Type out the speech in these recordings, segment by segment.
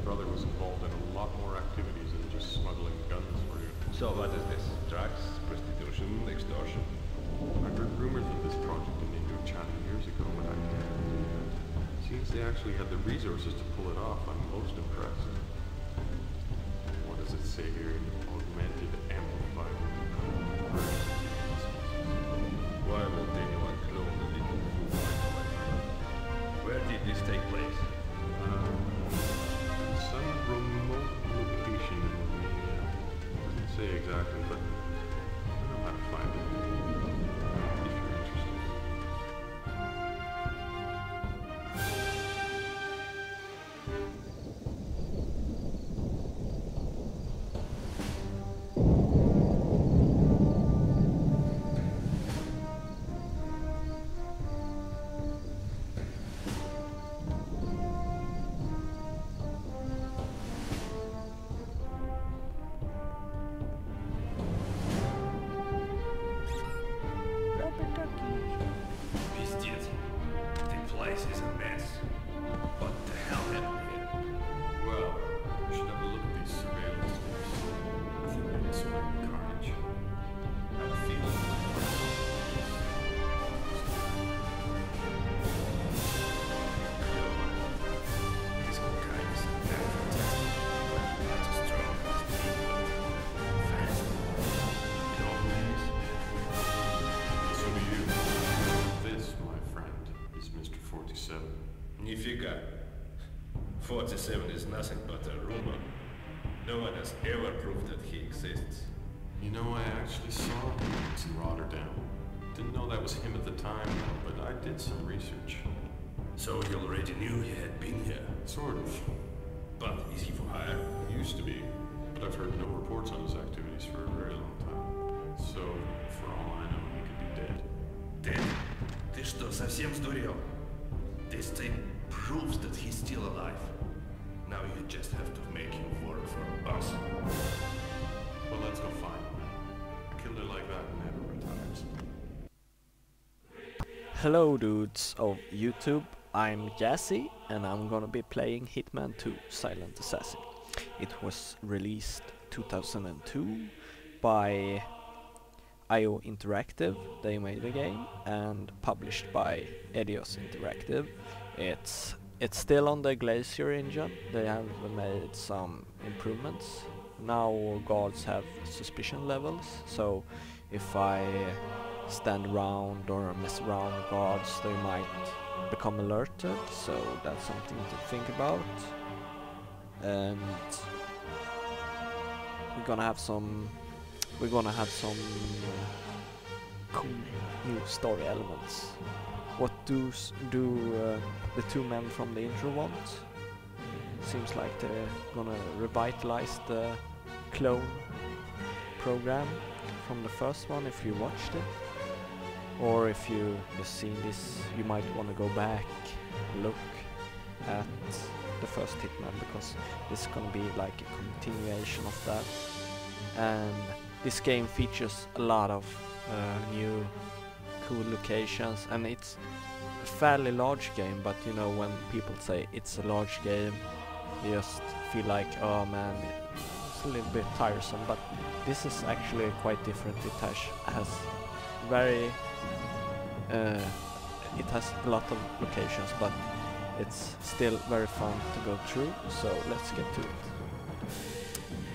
brother was involved in a lot more activities than just smuggling guns for you. So what is this? Drugs, prostitution, extortion? I heard rumors of this project in Indoor China years ago, but I can't believe it. Since they actually had the resources to pull it off, I'm most impressed. What does it say here? Augmented, amplified. Why would anyone clone a little fool? Where did this take place? Some remote location in Romania. Doesn't say exactly, but I know how to find it. If you're interested. Пиздец. The place is a mess. What the hell happened here? Well, you should have a look at these surveillance tapes. I think they display the carnage. I had a feeling. These guys are fantastic. Not as strong as me, but fast. You know who he is? So do you. This, my friend, is Mr. 47. Нифига. 47 is nothing but a rumor. No one has ever proved that he exists. You know, I actually saw him in Rotterdam. Didn't know that was him at the time, though, but I did some research. So you already knew he had been here. Sort of. But is he for hire? Used to be, but I've heard no reports on his activities for a very long time. So, for all I know, he could be dead. Dead? Ты что, совсем сдурел? This tape proves that he's still alive. Now you just have to make him work for us. Well, let's go find him. A killer like that never retires. Hello dudes of YouTube, I'm Jazzy and I'm gonna be playing Hitman 2 Silent Assassin. It was released 2002 by IO Interactive, they made the game, and published by Edios Interactive. It's still on the Glacier engine, they have made some improvements. Now guards have suspicion levels, so if I stand around or mess around with guards, they might become alerted, so that's something to think about. And we're gonna have some cool new story elements. What do the two men from the intro want? Seems like they're gonna revitalize the clone program from the first one if you watched it. Or if you just seen this, you might want to go back, look at the first Hitman, because this is gonna be like a continuation of that. And this game features a lot of new cool locations, and it's a fairly large game, but you know, when people say it's a large game, you just feel like, oh man, it's a little bit tiresome, but this is actually quite different. It has very it has a lot of locations, but it's still very fun to go through, so let's get to it.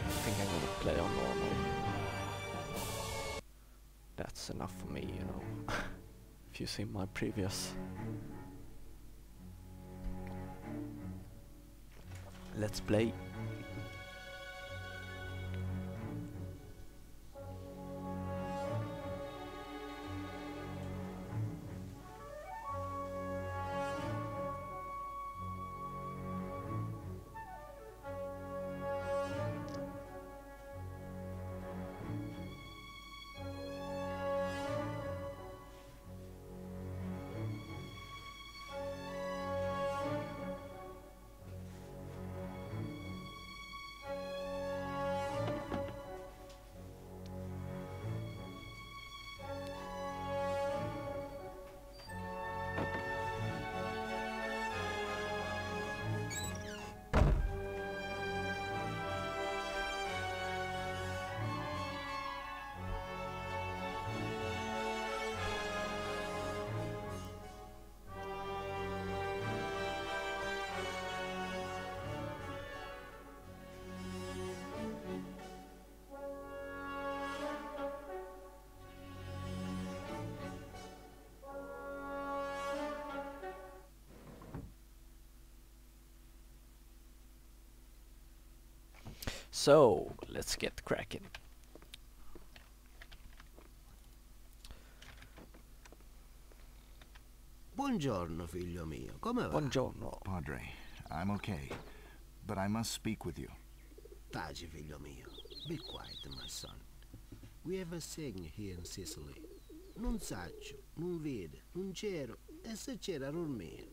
I think I'm gonna play on normal. That's enough for me, you know. If you see my previous. Let's play. So let's get cracking. Buongiorno, figlio mio. Come va? Buongiorno. Padre, I'm okay, but I must speak with you. Taci, figlio mio. Be quiet, my son. We have a saying here in Sicily. Non saccio, non vede, non c'ero, e se c'era dormire.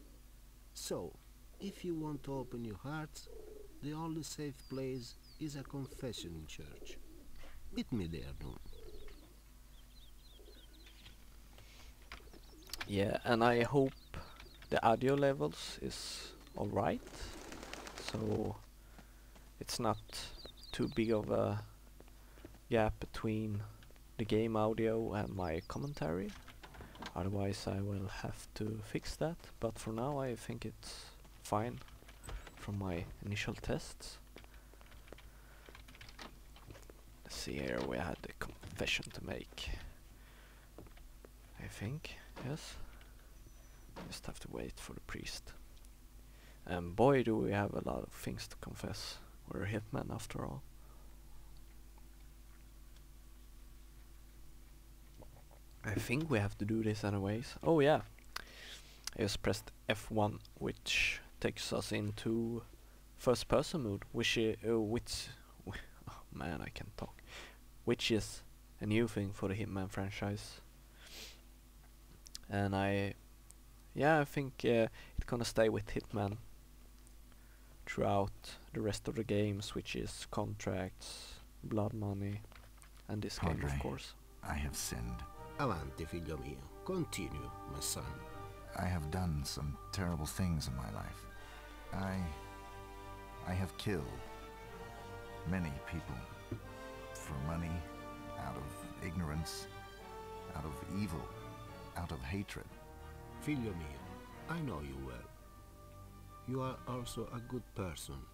So, if you want to open your heart, the only safe place is a confession church. Meet me there, no? Yeah, and I hope the audio levels is alright, so it's not too big of a gap between the game audio and my commentary. Otherwise I will have to fix that, but for now I think it's fine from my initial tests. Let's see here, we had a confession to make. I think, yes. Just have to wait for the priest. And boy do we have a lot of things to confess. We're a hitman after all. I think we have to do this anyways. Oh yeah. I just pressed F1, which takes us into first person mode, which oh man, I can't talk. Which is a new thing for the Hitman franchise. And I think it's gonna stay with Hitman throughout the rest of the games, which is contracts, blood money, and this game, of course. I have sinned. Avanti, figlio mio. Continue, my son. I have done some terrible things in my life. I have killed many people for money, out of ignorance, out of evil, out of hatred. Figlio mio, I know you well. You are also a good person.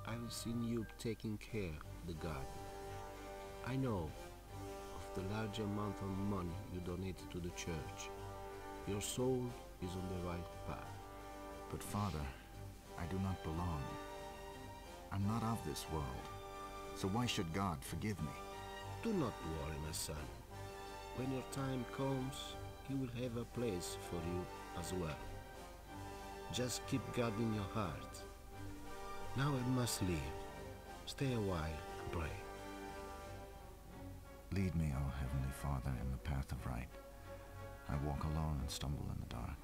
I've seen you taking care of the garden. I know of the large amount of money you donated to the church. Your soul is on the right path. But Father, I do not belong. I'm not of this world. So why should God forgive me? Do not worry, my son. When your time comes, He will have a place for you as well. Just keep God in your heart. Now I must leave. Stay a while and pray. Lead me, O Heavenly Father, in the path of right. I walk alone and stumble in the dark.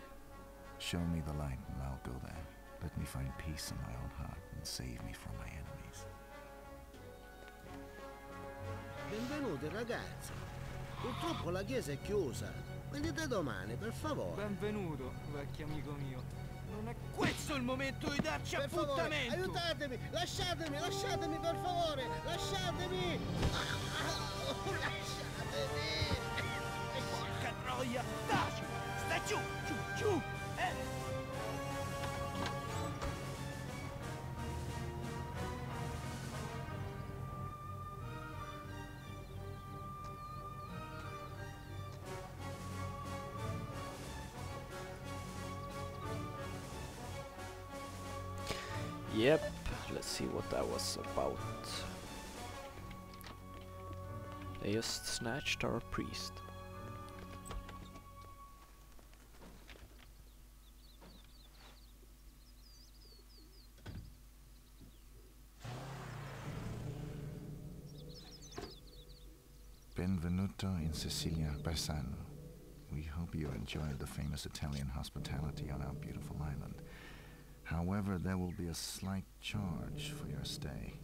Show me the light and I'll go there. Let me find peace in my own heart and save me from my enemies. Benvenuti ragazzi. Purtroppo la chiesa è chiusa. Venite domani, per favore. Benvenuto, vecchio amico mio. Non è questo il momento di darci Per favore, appuntamento! aiutatemi! Lasciatemi, lasciatemi per favore! Lasciatemi! Lasciatemi! Porca troia! Taci! Stai giù! Giù! Giù! Yep, let's see what that was about. They just snatched our priest. Benvenuto in Sicilia, Bassano. We hope you enjoyed the famous Italian hospitality on our beautiful island. However, there will be a slight charge for your stay.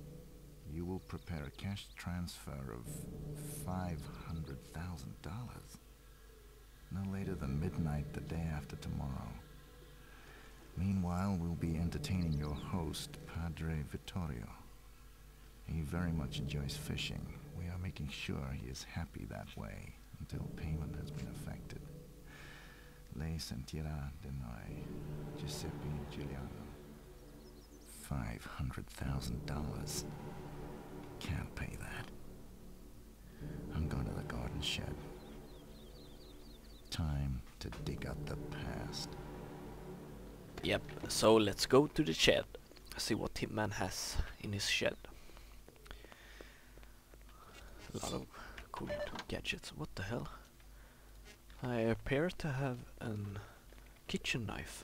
You will prepare a cash transfer of $500,000. No later than midnight the day after tomorrow. Meanwhile, we'll be entertaining your host, Padre Vittorio. He very much enjoys fishing. We are making sure he is happy that way until payment has been effected. Lei sentirà di noi, Giuseppe Giuliano. $500,000. Can't pay that. I'm going to the garden shed. Time to dig up the past. Yep, so let's go to the shed. See what Hitman has in his shed. A lot of cool gadgets. What the hell? I appear to have an kitchen knife.